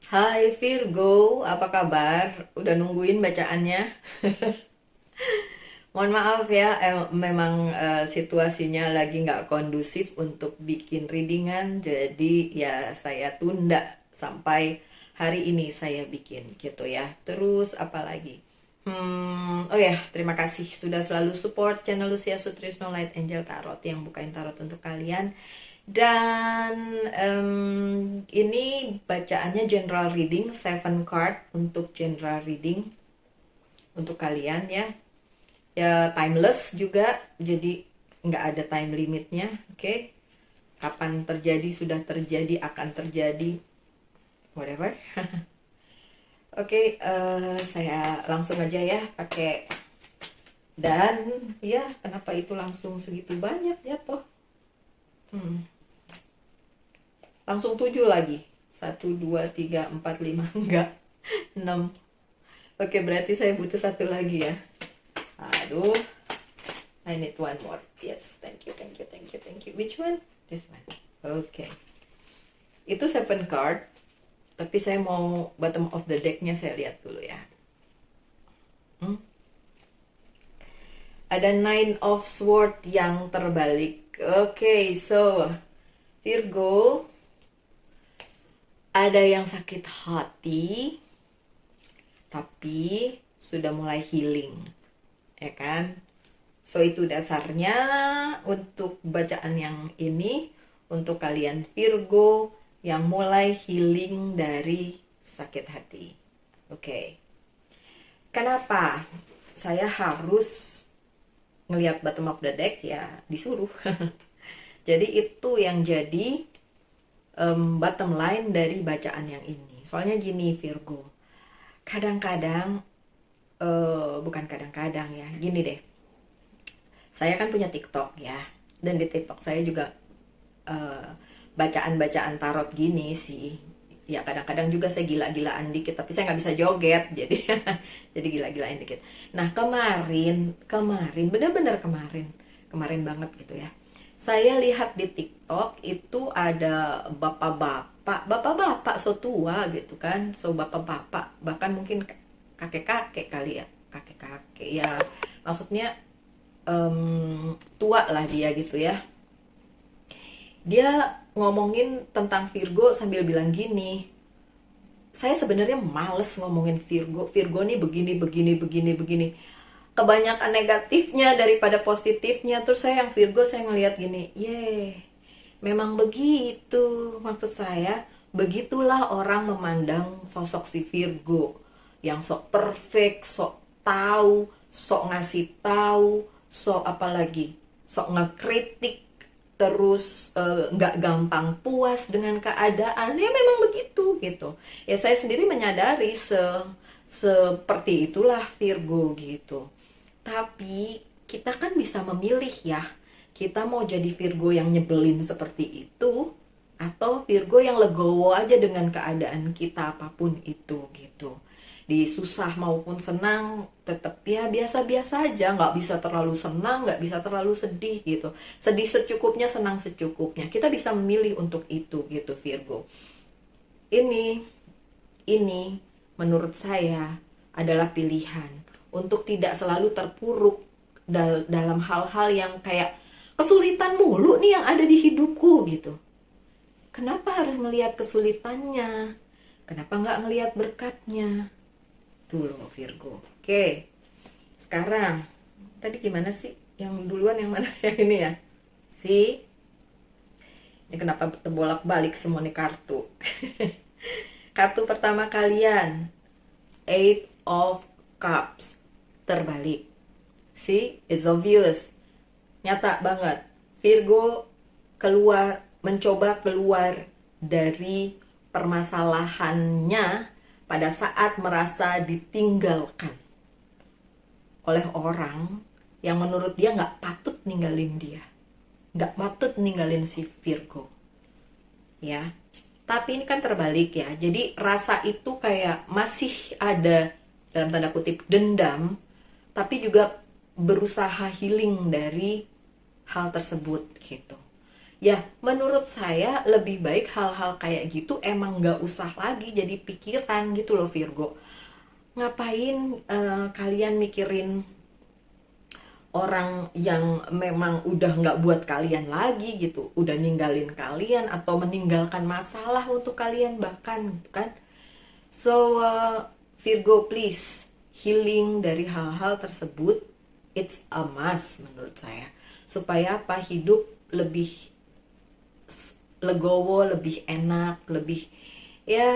Hai Virgo, apa kabar? Udah nungguin bacaannya? Mohon maaf ya, memang situasinya lagi nggak kondusif untuk bikin readingan, jadi ya saya tunda sampai hari ini saya bikin gitu ya. Terus apa lagi? Oh ya, terima kasih sudah selalu support channel Lucia Sutrisno Light Angel Tarot yang bukain tarot untuk kalian. Dan ini bacaannya general reading, 7 card untuk general reading untuk kalian ya. Ya timeless juga, jadi nggak ada time limitnya, oke? Kapan terjadi sudah terjadi, akan terjadi, whatever. Oke, saya langsung aja ya pakai. Dan ya kenapa itu langsung segitu banyak ya toh? Langsung 7 lagi. 1, 2, 3, 4, 5 enggak 6. Oke, berarti saya butuh satu lagi ya. Aduh, I need one more. Yes, thank you, thank you, thank you, thank you. Which one? This one. Oke. Itu 7 card. Tapi saya mau bottom of the decknya saya lihat dulu ya. Ada 9 of Swords yang terbalik. Oke, so Virgo, ada yang sakit hati, tapi sudah mulai healing, ya kan? So itu dasarnya untuk bacaan yang ini untuk kalian Virgo yang mulai healing dari sakit hati. Oke. Kenapa saya harus ngelihat bottom of the deck ya? Disuruh. Jadi itu yang jadi bottom line dari bacaan yang ini. Soalnya gini Virgo, kadang-kadang bukan kadang-kadang ya, gini deh. Saya kan punya TikTok ya, dan di TikTok saya juga bacaan-bacaan tarot gini sih. Ya kadang-kadang juga saya gila-gilaan dikit, tapi saya nggak bisa joget, jadi jadi gila-gilain dikit. Nah kemarin bener-bener kemarin banget gitu ya. Saya lihat di TikTok itu ada bapak-bapak so tua gitu kan, so bapak-bapak bahkan mungkin kakek-kakek kali ya, kakek-kakek ya, maksudnya tua lah dia gitu ya. Dia ngomongin tentang Virgo sambil bilang gini, saya sebenarnya males ngomongin Virgo. Virgo nih begini. Kebanyakan negatifnya daripada positifnya. Terus saya yang Virgo, saya ngeliat gini, memang begitu. Maksud saya, begitulah orang memandang sosok si Virgo. Yang sok perfect, sok tahu, sok ngasih tahu, sok apalagi, sok ngekritik, terus nggak gampang puas dengan keadaan, ya memang begitu gitu ya. Saya sendiri menyadari seperti itulah Virgo gitu, tapi kita kan bisa memilih ya, kita mau jadi Virgo yang nyebelin seperti itu atau Virgo yang legowo aja dengan keadaan kita apapun itu gitu. Di susah maupun senang tetap ya biasa-biasa aja, nggak bisa terlalu senang, nggak bisa terlalu sedih gitu. Sedih secukupnya, senang secukupnya. Kita bisa memilih untuk itu gitu Virgo. Ini menurut saya adalah pilihan untuk tidak selalu terpuruk dalam hal-hal yang kayak kesulitan mulu nih yang ada di hidupku gitu. Kenapa harus ngelihat kesulitannya? Kenapa nggak ngelihat berkatnya? Tuh loh Virgo. Oke, sekarang tadi gimana sih? Yang duluan yang mana? Yang ini ya? Ini kenapa terbolak-balik semua nih kartu? Kartu pertama kalian, 8 of Cups terbalik. It's obvious, nyata banget. Virgo mencoba keluar dari permasalahannya pada saat merasa ditinggalkan oleh orang yang menurut dia nggak patut ninggalin dia, nggak patut ninggalin si Virgo ya. Tapi ini kan terbalik ya, jadi rasa itu kayak masih ada dalam tanda kutip dendam, tapi juga berusaha healing dari hal tersebut gitu. Ya, menurut saya lebih baik hal-hal kayak gitu emang nggak usah lagi jadi pikiran gitu loh Virgo. Ngapain kalian mikirin orang yang memang udah nggak buat kalian lagi gitu, udah ninggalin kalian atau meninggalkan masalah untuk kalian bahkan gitu kan. So Virgo please, healing dari hal-hal tersebut it's a must menurut saya, supaya apa, hidup lebih legowo, lebih enak, lebih ya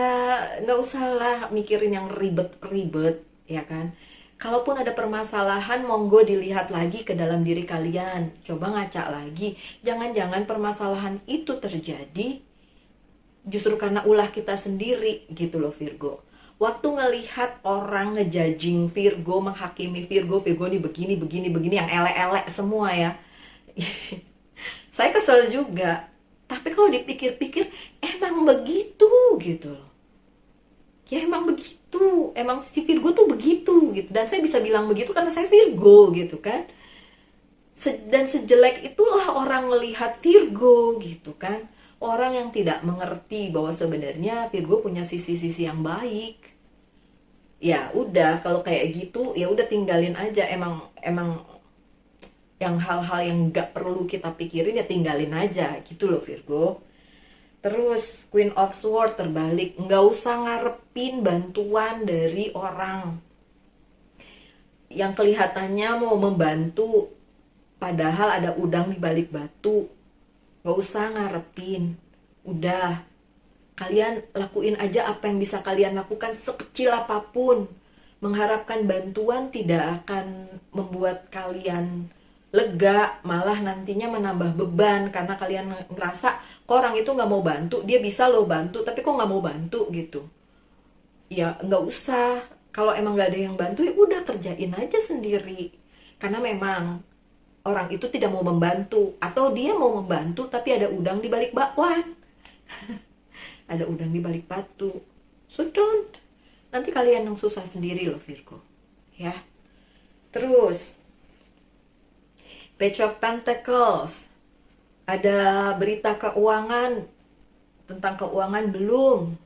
nggak usah lah mikirin yang ribet-ribet ya kan. Kalaupun ada permasalahan, monggo dilihat lagi ke dalam diri kalian, coba ngaca lagi, jangan-jangan permasalahan itu terjadi justru karena ulah kita sendiri gitu loh Virgo. Waktu ngelihat orang ngejudging Virgo, menghakimi Virgo, Virgo ini begini, begini, begini, yang elek-elek semua ya. Saya kesel juga. Tapi kalau dipikir-pikir, emang begitu gitu loh. Ya emang begitu. Emang si Virgo tuh begitu gitu. Dan saya bisa bilang begitu karena saya Virgo gitu kan. Dan sejelek itulah orang melihat Virgo gitu kan. Orang yang tidak mengerti bahwa sebenarnya Virgo punya sisi-sisi yang baik. Ya udah, kalau kayak gitu ya udah tinggalin aja. Emang yang hal-hal yang nggak perlu kita pikirin ya tinggalin aja gitu loh Virgo. Terus Queen of Swords terbalik, nggak usah ngarepin bantuan dari orang yang kelihatannya mau membantu padahal ada udang di balik batu. Nggak usah ngarepin, udah kalian lakuin aja apa yang bisa kalian lakukan sekecil apapun. Mengharapkan bantuan tidak akan membuat kalian lega, malah nantinya menambah beban karena kalian ngerasa kok orang itu nggak mau bantu, dia bisa loh bantu tapi kok nggak mau bantu gitu. Ya nggak usah, kalau emang nggak ada yang bantu ya udah kerjain aja sendiri, karena memang orang itu tidak mau membantu atau dia mau membantu tapi ada udang di balik bakwan, ada udang di balik batu. So don't, nanti kalian yang susah sendiri loh Virgo ya. Terus Page of Pentacles, ada berita keuangan. Tentang keuangan belum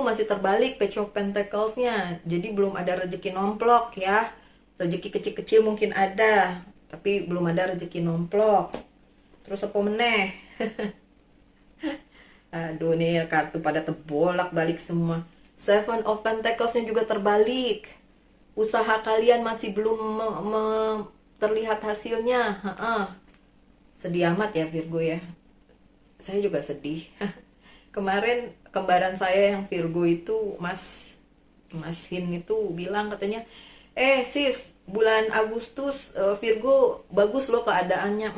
masih terbalik Page of Pentacles-nya. Jadi belum ada rezeki nomplok ya. Rezeki kecil-kecil mungkin ada, tapi belum ada rezeki nomplok. Terus apa meneh? Aduh nih kartu pada terbolak balik semua. Seven of Pentacles-nya juga terbalik. Usaha kalian masih belum terlihat hasilnya. Sedih amat ya Virgo ya. Saya juga sedih. Kemarin kembaran saya yang Virgo itu Mas Hin itu bilang katanya, sis, bulan Agustus Virgo bagus loh keadaannya.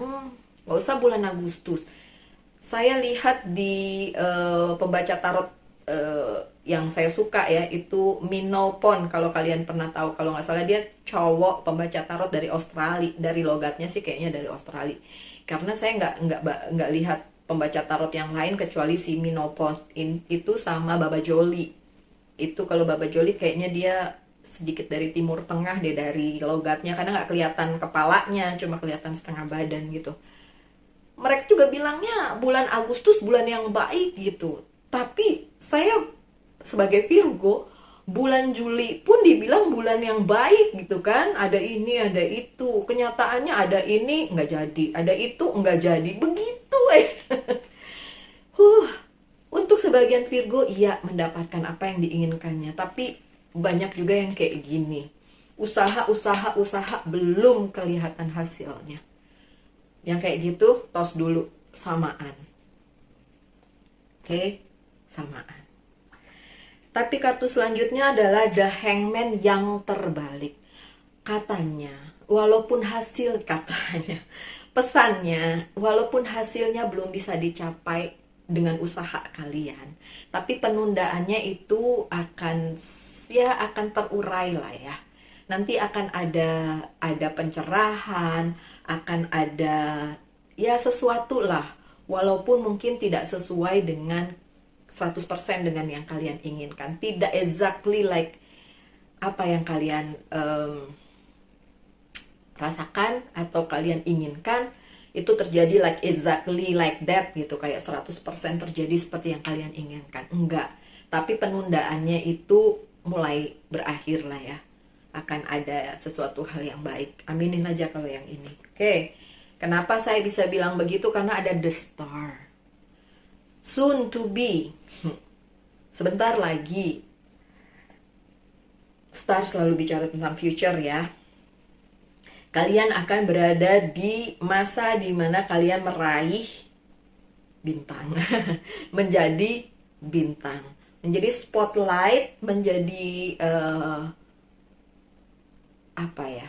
Gak usah bulan Agustus. Saya lihat di pembaca tarot yang saya suka ya, itu Minopon, kalau kalian pernah tahu. Kalau nggak salah dia cowok pembaca tarot dari Australia, dari logatnya sih kayaknya dari Australia. Karena saya nggak lihat pembaca tarot yang lain kecuali si Minopon itu sama Baba Joli. Itu kalau Baba Joli kayaknya dia sedikit dari Timur Tengah deh dari logatnya, karena nggak kelihatan kepalanya, cuma kelihatan setengah badan gitu. Mereka juga bilangnya bulan Agustus bulan yang baik gitu. Tapi saya sebagai Virgo, bulan Juli pun dibilang bulan yang baik gitu kan. Ada ini, ada itu. Kenyataannya ada ini, nggak jadi. Ada itu, nggak jadi. Begitu Untuk sebagian Virgo, iya mendapatkan apa yang diinginkannya. Tapi banyak juga yang kayak gini. Usaha belum kelihatan hasilnya. Yang kayak gitu, tos dulu, samaan. Oke, samaan. Tapi kartu selanjutnya adalah The Hangman yang terbalik. Katanya, pesannya, walaupun hasilnya belum bisa dicapai dengan usaha kalian, tapi penundaannya itu akan terurai lah ya. Nanti akan ada pencerahan, akan ada ya sesuatu lah, walaupun mungkin tidak sesuai dengan 100% dengan yang kalian inginkan, tidak exactly like apa yang kalian rasakan atau kalian inginkan, itu terjadi like exactly like that gitu, kayak 100% terjadi seperti yang kalian inginkan. Enggak. Tapi penundaannya itu mulai berakhir lah ya. Akan ada sesuatu hal yang baik. Aminin aja kalau yang ini. Oke. Kenapa saya bisa bilang begitu? Karena ada the star. Soon to be. Sebentar lagi. Star selalu bicara tentang future ya. Kalian akan berada di masa dimana kalian meraih bintang. Menjadi bintang. Menjadi spotlight. Menjadi apa ya?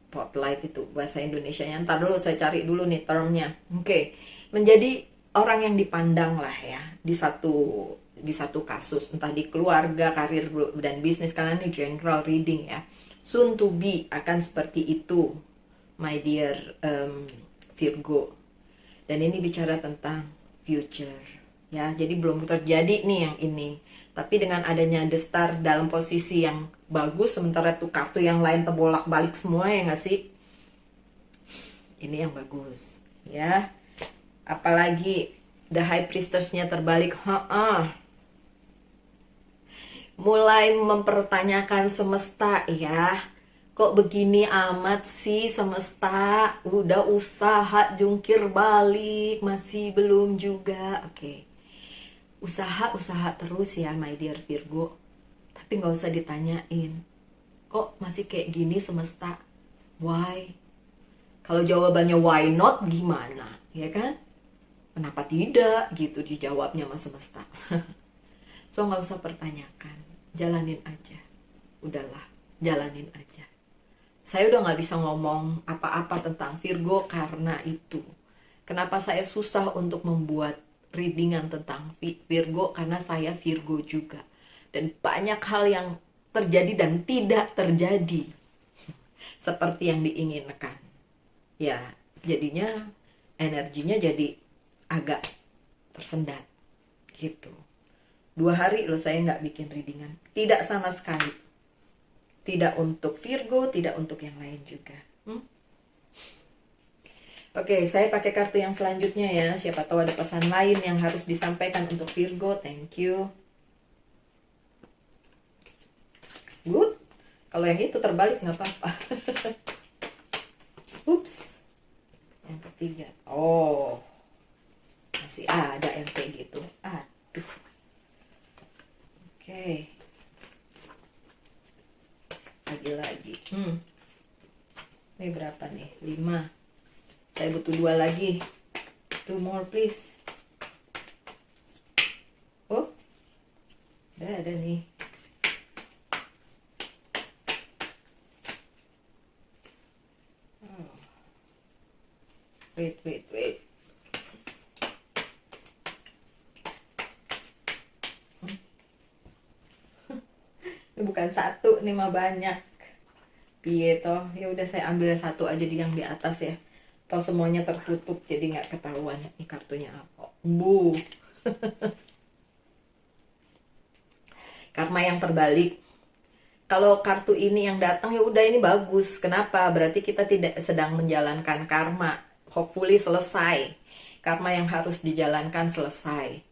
Spotlight itu bahasa Indonesianya. Ntar dulu saya cari dulu nih termnya. Oke. Menjadi orang yang dipandang lah ya. Di satu kasus. Entah di keluarga, karir, dan bisnis. Kalian ini general reading ya. Soon to be akan seperti itu, my dear Virgo. Dan ini bicara tentang future ya. Jadi belum terjadi nih yang ini. Tapi dengan adanya the star dalam posisi yang bagus, sementara tuh kartu yang lain terbolak-balik semua ya nggak sih? Ini yang bagus ya. Apalagi the high priestess-nya terbalik. Mulai mempertanyakan semesta ya. Kok begini amat sih semesta? Udah usaha jungkir balik, masih belum juga. Oke. Usaha terus ya my dear Virgo. Tapi gak usah ditanyain, kok masih kayak gini semesta? Why? Kalau jawabannya why not gimana? Ya kan? Kenapa tidak? Gitu dijawabnya sama semesta. So gak usah pertanyakan, jalanin aja. Udahlah, jalanin aja. Saya udah gak bisa ngomong apa-apa tentang Virgo karena itu. Kenapa saya susah untuk membuat readingan tentang Virgo? Karena saya Virgo juga. Dan banyak hal yang terjadi dan tidak terjadi seperti yang diinginkan. Ya, jadinya energinya jadi agak tersendat gitu. 2 hari loh saya nggak bikin readingan. Tidak sama sekali. Tidak untuk Virgo, tidak untuk yang lain juga. Oke, saya pakai kartu yang selanjutnya ya. Siapa tahu ada pesan lain yang harus disampaikan untuk Virgo. Thank you. Good. Kalau yang itu terbalik nggak apa-apa. Ups. Yang ketiga. Oh. Masih ada yang kayak gitu. Aduh. Oke. Lagi-lagi. Ini berapa nih? 5. Saya butuh 2 lagi. 2 more please. Oh. Udah ada nih. Oh. Wait. Ini bukan 1, ini mah banyak. Piye toh? Ya udah saya ambil 1 aja di yang di atas ya. Toh semuanya tertutup jadi nggak ketahuan ini kartunya apa. Bu. Karma yang terbalik. Kalau kartu ini yang datang ya udah ini bagus. Kenapa? Berarti kita tidak sedang menjalankan karma. Hopefully selesai. Karma yang harus dijalankan selesai.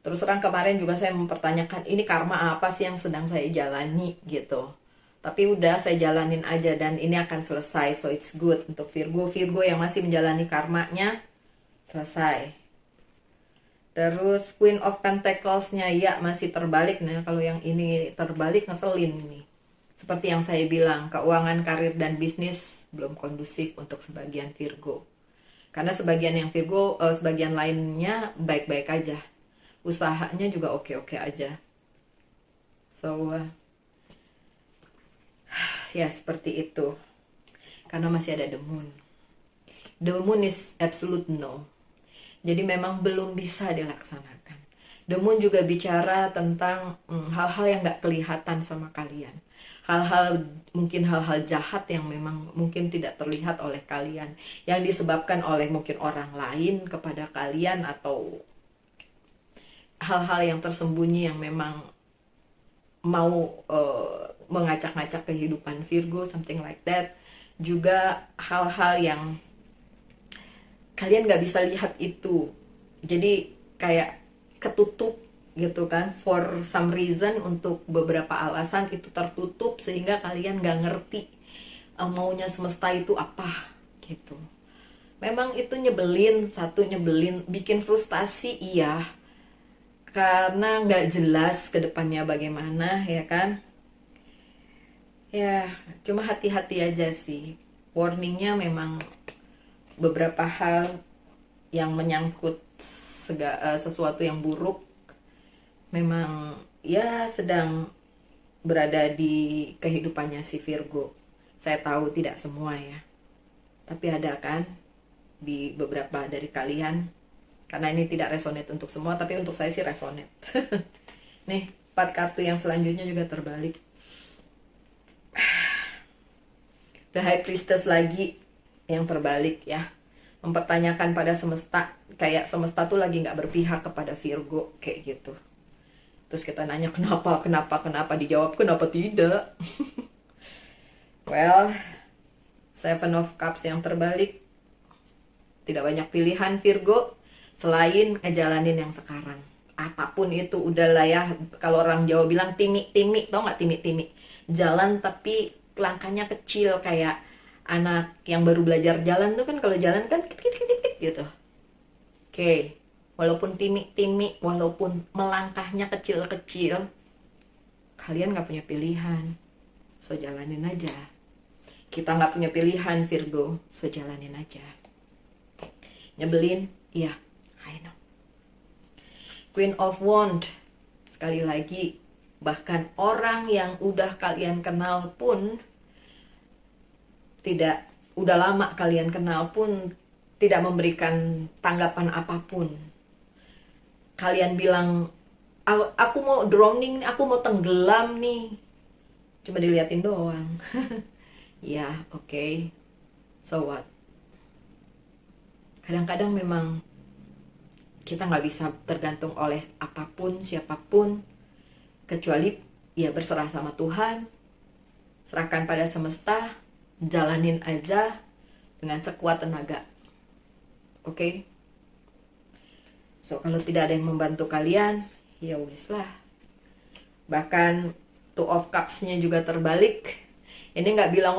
Terus terang kemarin juga saya mempertanyakan ini karma apa sih yang sedang saya jalani gitu. Tapi udah saya jalanin aja dan ini akan selesai. So it's good untuk Virgo yang masih menjalani karmanya selesai. Terus Queen of Pentacles-nya ya masih terbalik. Nah kalau yang ini terbalik ngeselin nih. Seperti yang saya bilang, keuangan, karir, dan bisnis belum kondusif untuk sebagian Virgo. Karena sebagian yang Virgo, sebagian lainnya baik-baik aja. Usahanya juga oke-oke aja. So, ya seperti itu. Karena masih ada the moon. The moon is absolute no. Jadi memang belum bisa dilaksanakan. The moon juga bicara tentang hal-hal yang gak kelihatan sama kalian. Mungkin hal-hal jahat yang memang mungkin tidak terlihat oleh kalian. Yang disebabkan oleh mungkin orang lain kepada kalian atau hal-hal yang tersembunyi yang memang mau mengacak-ngacak kehidupan Virgo, something like that. Juga hal-hal yang kalian nggak bisa lihat itu. Jadi kayak ketutup gitu kan, for some reason, untuk beberapa alasan itu tertutup sehingga kalian nggak ngerti maunya semesta itu apa gitu. Memang itu nyebelin, satu nyebelin, bikin frustasi, iya, karena nggak jelas ke depannya bagaimana, ya kan. Ya, cuma hati-hati aja sih. Warningnya memang beberapa hal yang menyangkut sesuatu yang buruk memang ya sedang berada di kehidupannya si Virgo. Saya tahu tidak semua ya, tapi ada kan di beberapa dari kalian. Karena ini tidak resonate untuk semua, tapi untuk saya sih resonate. Nih, 4 kartu yang selanjutnya juga terbalik. The High Priestess lagi yang terbalik ya. Mempertanyakan pada semesta, kayak semesta tuh lagi nggak berpihak kepada Virgo, kayak gitu. Terus kita nanya kenapa, dijawab kenapa tidak. Well, Seven of Cups yang terbalik. Tidak banyak pilihan Virgo selain ngejalanin yang sekarang. Apapun itu udahlah ya. Kalau orang Jawa bilang timi-timi, tau nggak timi-timi? Jalan tapi langkahnya kecil, kayak anak yang baru belajar jalan tuh kan, kalau jalan kan kit gitu. Oke. Walaupun timi-timi, walaupun melangkahnya kecil-kecil, kalian gak punya pilihan. So jalanin aja. Kita gak punya pilihan Virgo, so jalanin aja. Nyebelin? Iya, I know. Queen of Wands. Sekali lagi, bahkan orang yang udah kalian kenal pun udah lama kalian kenal pun tidak memberikan tanggapan apapun. Kalian bilang, aku mau drowning, aku mau tenggelam nih. Cuma diliatin doang. Ya, oke. So what? Kadang-kadang memang kita nggak bisa tergantung oleh apapun, siapapun. Kecuali ya berserah sama Tuhan. Serahkan pada semesta. Jalanin aja dengan sekuat tenaga. Oke? So, kalau tidak ada yang membantu kalian, ya wis lah. Bahkan Two of Cups-nya juga terbalik. Ini nggak bilang,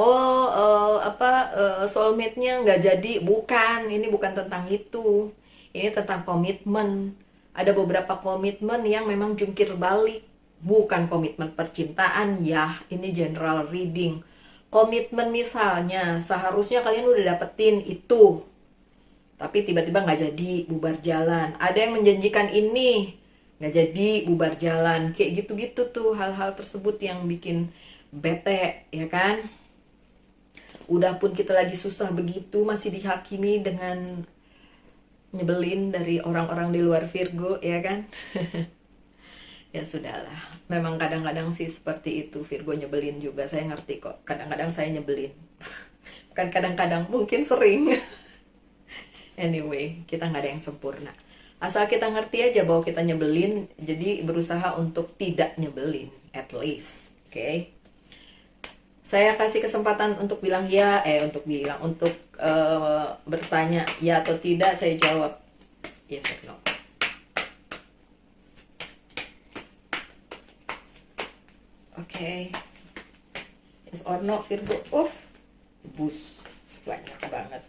soulmate-nya nggak jadi. Bukan, ini bukan tentang itu. Ini tentang komitmen. Ada beberapa komitmen yang memang jungkir balik. Bukan komitmen percintaan, ya. Ini general reading. Komitmen misalnya, seharusnya kalian udah dapetin itu. Tapi tiba-tiba nggak jadi, bubar jalan. Ada yang menjanjikan ini, nggak jadi, bubar jalan. Kayak gitu-gitu tuh, hal-hal tersebut yang bikin bete, ya kan? Udah pun kita lagi susah begitu, masih dihakimi dengan nyebelin dari orang-orang di luar Virgo, ya kan? Ya sudahlah, memang kadang-kadang sih seperti itu, Virgo nyebelin juga. Saya ngerti kok, kadang-kadang saya nyebelin. Bukan kadang-kadang, mungkin sering. Anyway, kita nggak ada yang sempurna. Asal kita ngerti aja bahwa kita nyebelin, jadi berusaha untuk tidak nyebelin, at least. Oke? Saya kasih kesempatan untuk bilang ya, untuk bertanya ya atau tidak, saya jawab yes or no. Oke. Yes or no, Virgo. Bus. Banyak banget.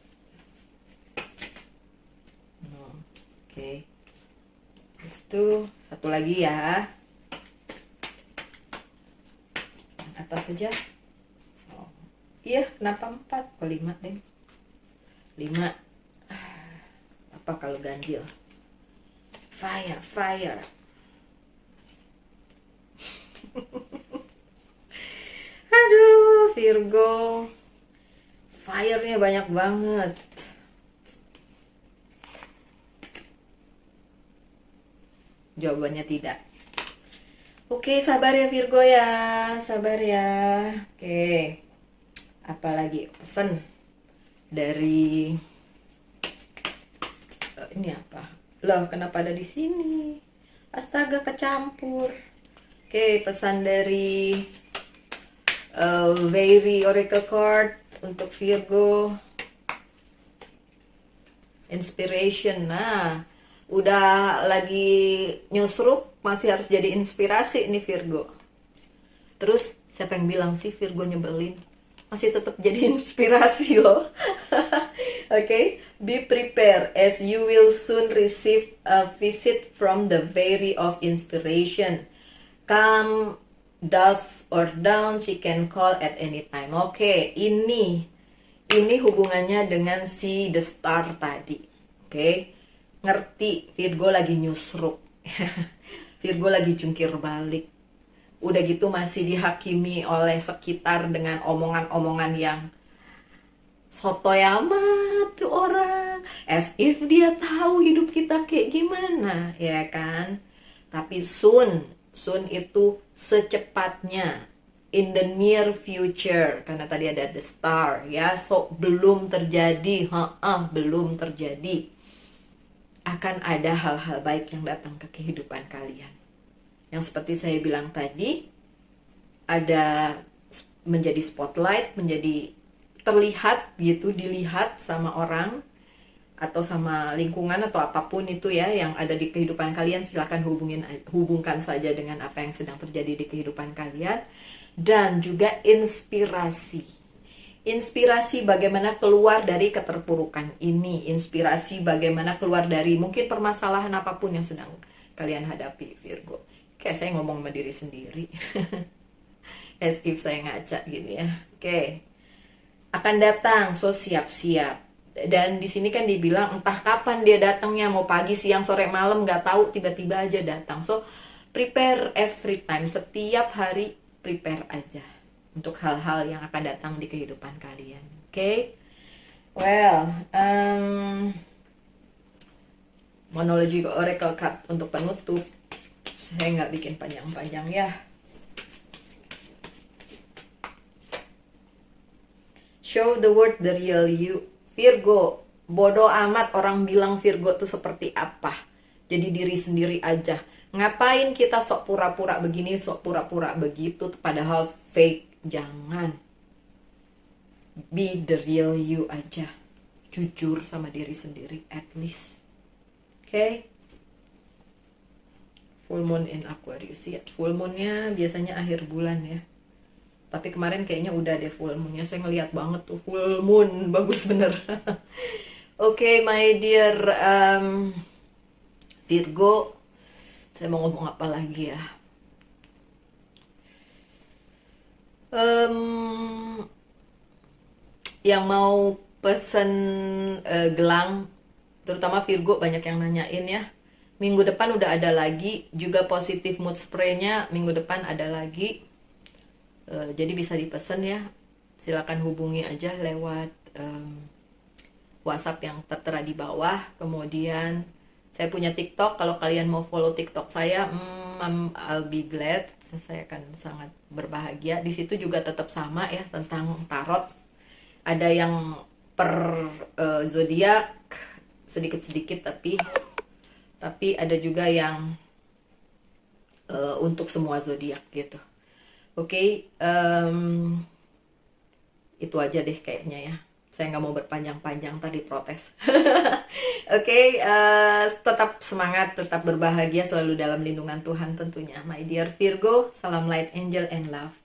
Oke. Itu satu lagi ya. Atas saja. Iya, kenapa 4? 5 deh. 5. Apa kalau ganjil? Fire. Aduh, Virgo. Fire-nya banyak banget. Jawabannya tidak. Oke, sabar ya Virgo ya. Sabar ya. Oke. Apalagi pesan dari ini apa? Loh, kenapa ada di sini? Astaga, kecampur. Oke, pesan dari Very Oracle Card untuk Virgo. Inspiration. Nah, udah lagi nyusruk masih harus jadi inspirasi nih Virgo. Terus siapa yang bilang sih Virgo nyebelin? Masih tetap jadi inspirasi loh. Okay, be prepared as you will soon receive a visit from the very of inspiration. Come dusk or down, she can call at any time. Oke, ini hubungannya dengan si the star tadi. Oke, ngerti Virgo lagi nyusruk. Virgo lagi jungkir balik. Udah gitu masih dihakimi oleh sekitar dengan omongan-omongan yang sotoy amat tuh orang, as if dia tahu hidup kita kayak gimana, ya kan? Tapi soon itu secepatnya, in the near future, karena tadi ada the star ya, so belum terjadi, belum terjadi, akan ada hal-hal baik yang datang ke kehidupan kalian. Yang seperti saya bilang tadi, ada menjadi spotlight, menjadi terlihat gitu, dilihat sama orang atau sama lingkungan atau apapun itu ya yang ada di kehidupan kalian. Silakan hubungkan saja dengan apa yang sedang terjadi di kehidupan kalian. Dan juga inspirasi bagaimana keluar dari keterpurukan ini, inspirasi bagaimana keluar dari mungkin permasalahan apapun yang sedang kalian hadapi, Virgo. Kayak saya ngomong sama diri sendiri. As if saya ngaca gini ya. Oke. Akan datang, so siap-siap. Dan di sini kan dibilang entah kapan dia datangnya, mau pagi, siang, sore, malam, nggak tahu, tiba-tiba aja datang. So prepare every time, setiap hari prepare aja untuk hal-hal yang akan datang di kehidupan kalian. Oke? Well, monologi oracle card untuk penutup. Saya nggak bikin panjang-panjang ya. Show the world the real you. Virgo, bodoh amat orang bilang Virgo tuh seperti apa. Jadi diri sendiri aja. Ngapain kita sok pura-pura begini, sok pura-pura begitu, padahal fake. Jangan. Be the real you aja. Jujur sama diri sendiri at least. Okay? Full moon in Aquarius ya. Full moonnya biasanya akhir bulan ya. Tapi kemarin kayaknya udah deh full moonnya. Saya ngeliat banget tuh full moon. Bagus bener. Oke, my dear Virgo. Saya mau ngomong apa lagi ya? Yang mau pesen gelang, terutama Virgo banyak yang nanyain ya. Minggu depan udah ada lagi. Juga positive mood spray-nya minggu depan ada lagi. Jadi bisa dipesan ya, silakan hubungi aja lewat WhatsApp yang tertera di bawah. Kemudian saya punya TikTok, kalau kalian mau follow TikTok saya, I'll be glad, saya akan sangat berbahagia. Di situ juga tetap sama ya, tentang tarot. Ada yang per zodiak sedikit-sedikit, tapi ada juga yang untuk semua zodiak gitu. Oke, itu aja deh kayaknya ya. Saya nggak mau berpanjang-panjang, tadi protes. Oke, tetap semangat, tetap berbahagia, selalu dalam lindungan Tuhan tentunya. My dear Virgo, salam light, angel, and love.